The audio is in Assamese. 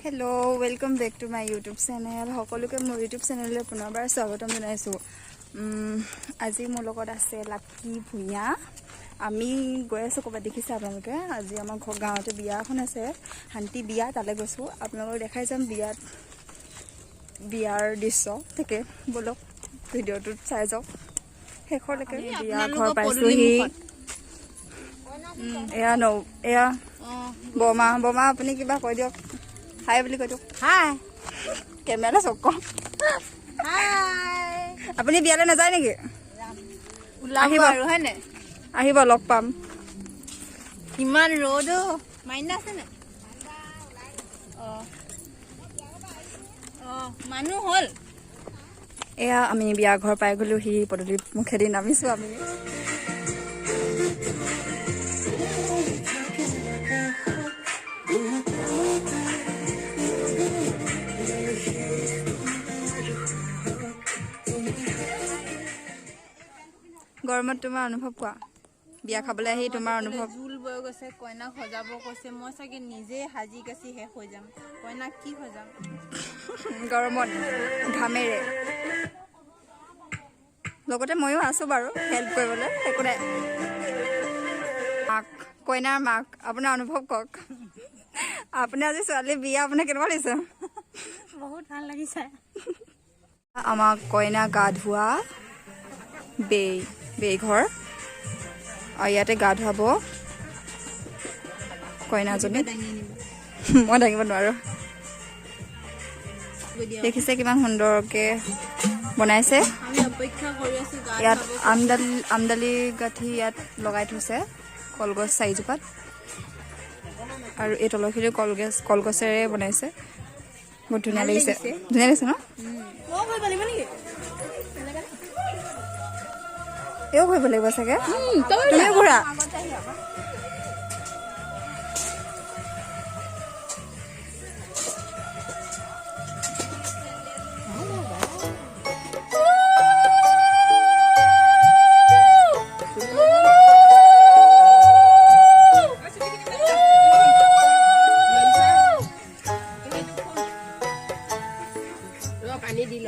Hello, welcome back to my YouTube channel. সকলোকে মোৰ YouTube চেনেললৈ পুনৰবাৰ স্বাগতম জনাইছো। আজি মোৰ লগত আছে লাকি ভূঞা। আমি গৈ আছো ক'বা দেখিছে আপোনালোকে। আজি আমাৰ গাঁৱতে বিয়া এখন আছে, শান্তি বিয়া, তালে গৈছো। আপোনালোকক দেখাই যাম বিয়াৰ দৃশ্য থেকে। বলক ভিডিঅ'টো চাই যাওক শেষলৈকে। বিয়া ঘৰ পাইছোহি। এয়া বমা আপুনি কিবা কৈ দিয়ক। হাই বুলি কৈ দিয়ক। হাই কেমেৰা চক হাই। আপুনি বিয়ালৈ নাযায় নেকি? আহিব আৰু হয়নে? আহিব, লগ পাম। ইমান ৰ'দ মাইনা আছে নে? মানুহ হ'ল। এয়া আমি বিয়া ঘৰ পাই গ'লো। সি পদূলি মুখেদি নামিছো আমি। গৰমত তোমাৰ অনুভৱ কোৱা? বিয়া খাবলৈ আহি তোমাৰ অনুভৱ? জুল বৈ গৈছে, কইনাক সজাব কৈছে। মই চাগে নিজে সাজি কাচি শেষ হৈ যাম। কইনাক কি সজাম গৰমত ঘামেৰে। লগতে ময়ো আছো বাৰু হেল্প কৰিবলৈ, একো নাই। কইনাৰ মাক, আপোনাৰ অনুভৱ কওক। আপুনি আজি ছোৱালী বিয়া, আপোনাৰ কেনেকুৱা লাগিছে? বহুত ভাল লাগিছে। আমাক কইনা গা ধোৱা বেঘৰ, আৰু ইয়াতে গা ধুৱাব কইনাজনী। মই দাঙিব নোৱাৰো। দেখিছে কিমান সুন্দৰকে বনাইছে। ইয়াত আমদালি গাঠি ইয়াত লগাই থৈছে কলগছ 4জোপাত, আৰু এই তলখিনিও কলগছেৰে বনাইছে। বহুত ধুনীয়া লাগিছে। ধুনীয়া লাগিছে ন? এও কৰিব লাগিব চাগে। তুমি ঘূৰা। পানী দিল